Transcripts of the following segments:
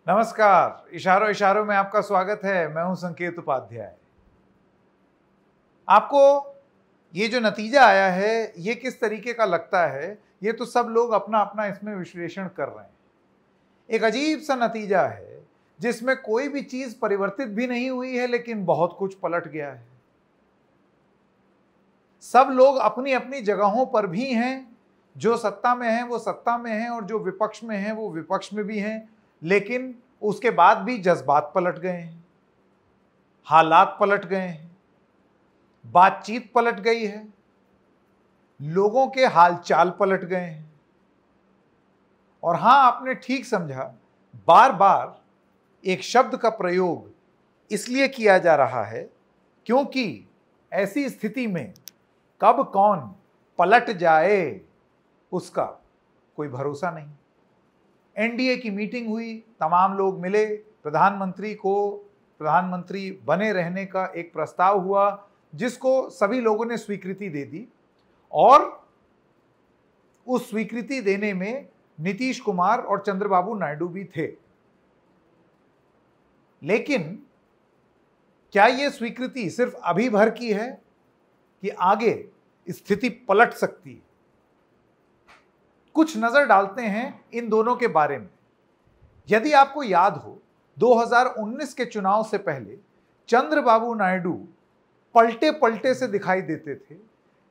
नमस्कार, इशारों इशारों में आपका स्वागत है। मैं हूं संकेत उपाध्याय। आपको ये जो नतीजा आया है ये किस तरीके का लगता है, ये तो सब लोग अपना अपना इसमें विश्लेषण कर रहे हैं। एक अजीब सा नतीजा है जिसमें कोई भी चीज परिवर्तित भी नहीं हुई है, लेकिन बहुत कुछ पलट गया है। सब लोग अपनी अपनी जगहों पर भी हैं। जो सत्ता में हैं वो सत्ता में हैं और जो विपक्ष में हैं वो विपक्ष में भी हैं, लेकिन उसके बाद भी जज्बात पलट गए हैं, हालात पलट गए हैं, बातचीत पलट गई है, लोगों के हालचाल पलट गए हैं। और हां, आपने ठीक समझा, बार बार एक शब्द का प्रयोग इसलिए किया जा रहा है क्योंकि ऐसी स्थिति में कब कौन पलट जाए उसका कोई भरोसा नहीं। एनडीए की मीटिंग हुई, तमाम लोग मिले, प्रधानमंत्री को प्रधानमंत्री बने रहने का एक प्रस्ताव हुआ जिसको सभी लोगों ने स्वीकृति दे दी। और उस स्वीकृति देने में नीतीश कुमार और चंद्रबाबू नायडू भी थे। लेकिन क्या यह स्वीकृति सिर्फ अभी भर की है कि आगे स्थिति पलट सकती है? कुछ नजर डालते हैं इन दोनों के बारे में। यदि आपको याद हो, 2019 के चुनाव से पहले चंद्रबाबू नायडू पलटे पलटे से दिखाई देते थे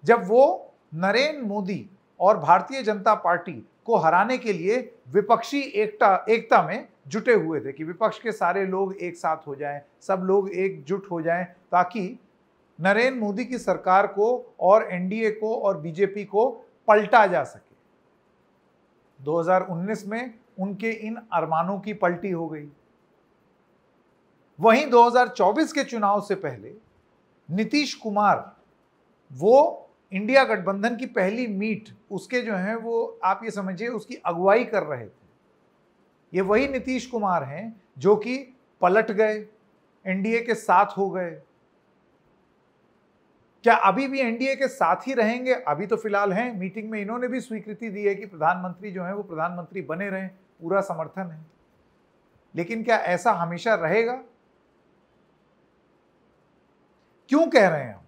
जब वो नरेंद्र मोदी और भारतीय जनता पार्टी को हराने के लिए विपक्षी एकता में जुटे हुए थे कि विपक्ष के सारे लोग एक साथ हो जाएं, सब लोग एकजुट हो जाएं ताकि नरेंद्र मोदी की सरकार को और एनडीए को और बीजेपी को पलटा जा सके। 2019 में उनके इन अरमानों की पलटी हो गई। वहीं 2024 के चुनाव से पहले नीतीश कुमार वो इंडिया गठबंधन की पहली मीट, उसके जो है वो आप ये समझिए उसकी अगुवाई कर रहे थे। ये वही नीतीश कुमार हैं जो कि पलट गए, एनडीए के साथ हो गए। क्या अभी भी एनडीए के साथ ही रहेंगे? अभी तो फिलहाल हैं। मीटिंग में इन्होंने भी स्वीकृति दी है कि प्रधानमंत्री जो है वो प्रधानमंत्री बने रहें, पूरा समर्थन है। लेकिन क्या ऐसा हमेशा रहेगा? क्यों कह रहे हैं हम?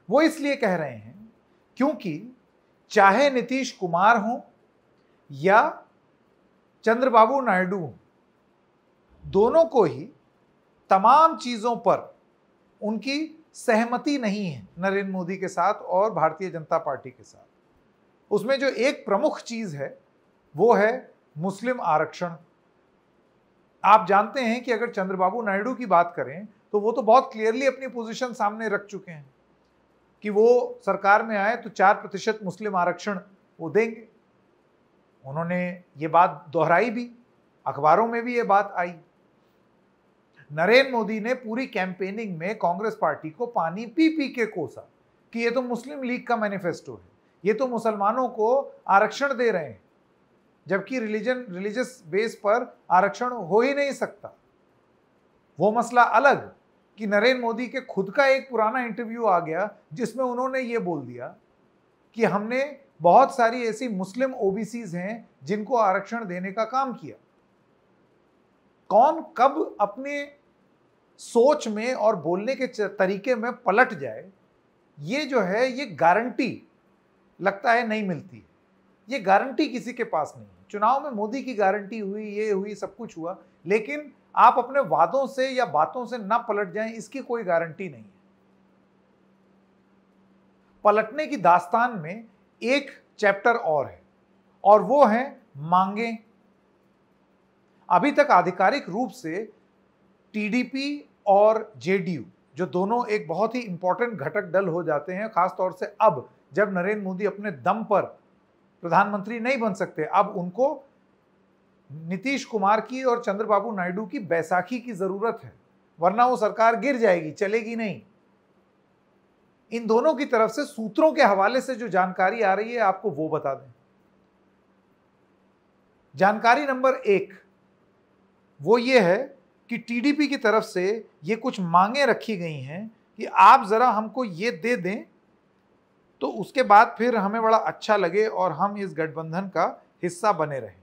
वो इसलिए कह रहे हैं क्योंकि चाहे नीतीश कुमार हो या चंद्रबाबू नायडू हो, दोनों को ही तमाम चीजों पर उनकी सहमति नहीं है नरेंद्र मोदी के साथ और भारतीय जनता पार्टी के साथ। उसमें जो एक प्रमुख चीज है वो है मुस्लिम आरक्षण। आप जानते हैं कि अगर चंद्रबाबू नायडू की बात करें तो वो तो बहुत क्लियरली अपनी पोजीशन सामने रख चुके हैं कि वो सरकार में आए तो 4% मुस्लिम आरक्षण वो देंगे। उन्होंने ये बात दोहराई भी, अखबारों में भी ये बात आई। नरेंद्र मोदी ने पूरी कैंपेनिंग में कांग्रेस पार्टी को पानी पी पी के कोसा कि ये तो मुस्लिम लीग का मैनिफेस्टो है, ये तो मुसलमानों को आरक्षण दे रहे हैं, जबकि रिलीजियस बेस पर आरक्षण हो ही नहीं सकता। वो मसला अलग कि नरेंद्र मोदी के खुद का एक पुराना इंटरव्यू आ गया जिसमें उन्होंने ये बोल दिया कि हमने बहुत सारी ऐसी मुस्लिम ओबीसीज हैं जिनको आरक्षण देने का काम किया। कौन कब अपने सोच में और बोलने के तरीके में पलट जाए, ये जो है ये गारंटी लगता है नहीं मिलती है। ये गारंटी किसी के पास नहीं है। चुनाव में मोदी की गारंटी हुई, ये हुई, सब कुछ हुआ, लेकिन आप अपने वादों से या बातों से ना पलट जाएं, इसकी कोई गारंटी नहीं है। पलटने की दास्तान में एक चैप्टर और है और वो है मांगे। अभी तक आधिकारिक रूप से टीडीपी और जेडीयू, जो दोनों एक बहुत ही इंपॉर्टेंट घटक दल हो जाते हैं, खासतौर से अब जब नरेंद्र मोदी अपने दम पर प्रधानमंत्री नहीं बन सकते, अब उनको नीतीश कुमार की और चंद्रबाबू नायडू की बैसाखी की जरूरत है, वरना वो सरकार गिर जाएगी, चलेगी नहीं। इन दोनों की तरफ से सूत्रों के हवाले से जो जानकारी आ रही है आपको वो बता दें। जानकारी नंबर 1 वो ये है कि टीडीपी की तरफ से ये कुछ मांगे रखी गई हैं कि आप जरा हमको ये दे दें तो उसके बाद फिर हमें बड़ा अच्छा लगे और हम इस गठबंधन का हिस्सा बने रहें।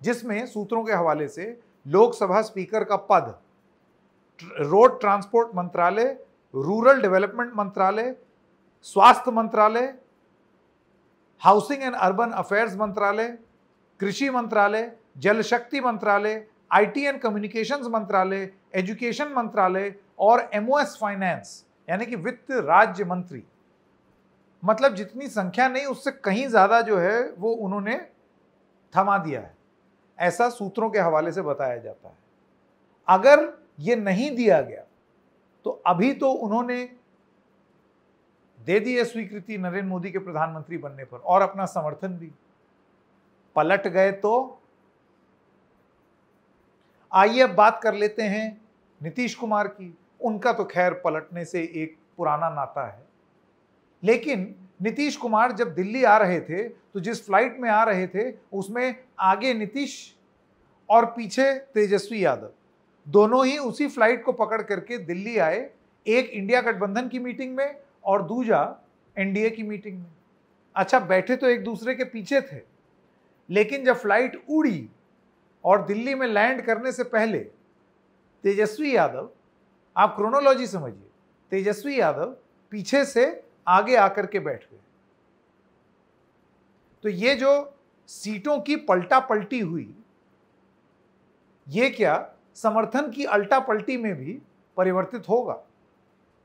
जिसमें सूत्रों के हवाले से लोकसभा स्पीकर का पद, रोड ट्रांसपोर्ट मंत्रालय, रूरल डेवलपमेंट मंत्रालय, स्वास्थ्य मंत्रालय, हाउसिंग एंड अर्बन अफेयर्स मंत्रालय, कृषि मंत्रालय, जल शक्ति मंत्रालय, आईटी एंड कम्युनिकेशंस मंत्रालय, एजुकेशन मंत्रालय और एमओएस फाइनेंस यानी कि वित्त राज्य मंत्री। मतलब जितनी संख्या नहीं उससे कहीं ज्यादा जो है वो उन्होंने थमा दिया है, ऐसा सूत्रों के हवाले से बताया जाता है। अगर ये नहीं दिया गया तो अभी तो उन्होंने दे दी है स्वीकृति नरेंद्र मोदी के प्रधानमंत्री बनने पर और अपना समर्थन भी, पलट गए तो आइए अब बात कर लेते हैं नीतीश कुमार की। उनका तो खैर पलटने से एक पुराना नाता है, लेकिन नीतीश कुमार जब दिल्ली आ रहे थे तो जिस फ्लाइट में आ रहे थे उसमें आगे नीतीश और पीछे तेजस्वी यादव, दोनों ही उसी फ्लाइट को पकड़ करके दिल्ली आए, एक इंडिया गठबंधन की मीटिंग में और दूजा एनडीए की मीटिंग में। अच्छा, बैठे तो एक दूसरे के पीछे थे, लेकिन जब फ्लाइट उड़ी और दिल्ली में लैंड करने से पहले तेजस्वी यादव, आप क्रोनोलॉजी समझिए, तेजस्वी यादव पीछे से आगे आकर के बैठ गए। तो ये जो सीटों की पलटा पलटी हुई, ये क्या समर्थन की अल्टा पलटी में भी परिवर्तित होगा?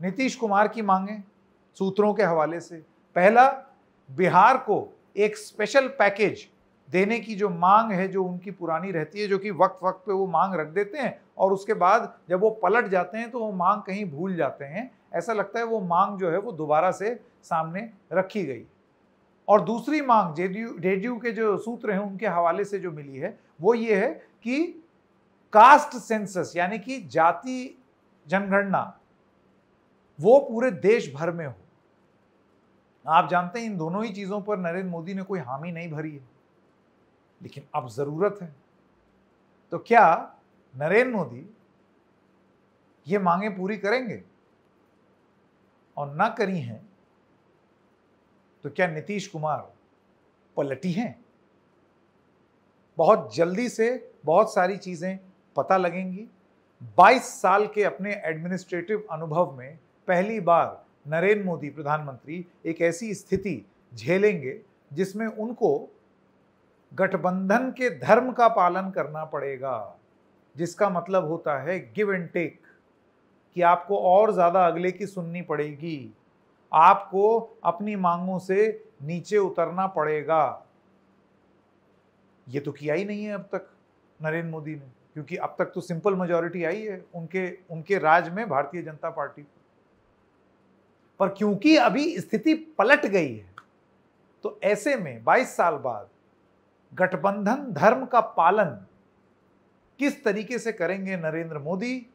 नीतीश कुमार की मांगे सूत्रों के हवाले से, पहला, बिहार को एक स्पेशल पैकेज देने की जो मांग है, जो उनकी पुरानी रहती है, जो कि वक्त वक्त पे वो मांग रख देते हैं और उसके बाद जब वो पलट जाते हैं तो वो मांग कहीं भूल जाते हैं। ऐसा लगता है वो मांग जो है वो दोबारा से सामने रखी गई। और दूसरी मांग जेडीयू के जो सूत्र हैं उनके हवाले से जो मिली है वो ये है कि कास्ट सेंसस यानी कि जाति जनगणना वो पूरे देश भर में हो। आप जानते हैं इन दोनों ही चीजों पर नरेंद्र मोदी ने कोई हामी नहीं भरी है, लेकिन अब जरूरत है। तो क्या नरेंद्र मोदी ये मांगे पूरी करेंगे? और ना करी हैं तो क्या नीतीश कुमार पलटी हैं? बहुत जल्दी से बहुत सारी चीजें पता लगेंगी। 22 साल के अपने एडमिनिस्ट्रेटिव अनुभव में पहली बार नरेंद्र मोदी प्रधानमंत्री एक ऐसी स्थिति झेलेंगे जिसमें उनको गठबंधन के धर्म का पालन करना पड़ेगा, जिसका मतलब होता है गिव एंड टेक, कि आपको और ज्यादा अगले की सुननी पड़ेगी, आपको अपनी मांगों से नीचे उतरना पड़ेगा। ये तो किया ही नहीं है अब तक नरेंद्र मोदी ने, क्योंकि अब तक तो सिंपल मेजॉरिटी आई है उनके राज में भारतीय जनता पार्टी पर। क्योंकि अभी स्थिति पलट गई है तो ऐसे में 22 साल बाद गठबंधन धर्म का पालन किस तरीके से करेंगे नरेंद्र मोदी,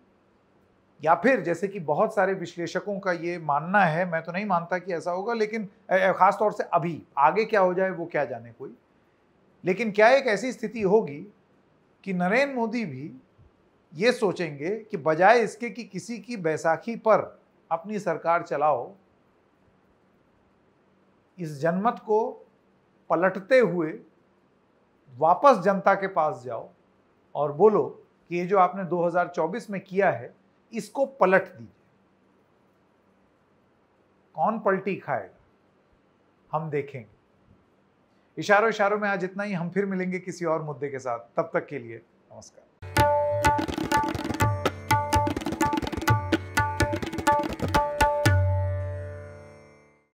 या फिर जैसे कि बहुत सारे विश्लेषकों का ये मानना है, मैं तो नहीं मानता कि ऐसा होगा, लेकिन खास तौर से अभी आगे क्या हो जाए वो क्या जाने कोई, लेकिन क्या एक ऐसी स्थिति होगी कि नरेंद्र मोदी भी ये सोचेंगे कि बजाय इसके कि किसी की बैसाखी पर अपनी सरकार चलाओ, इस जनमत को पलटते हुए वापस जनता के पास जाओ और बोलो कि ये जो आपने 2024 में किया है इसको पलट दीजिए। कौन पलटी खाएगा हम देखेंगे। इशारों इशारों में आज इतना ही। हम फिर मिलेंगे किसी और मुद्दे के साथ। तब तक के लिए नमस्कार।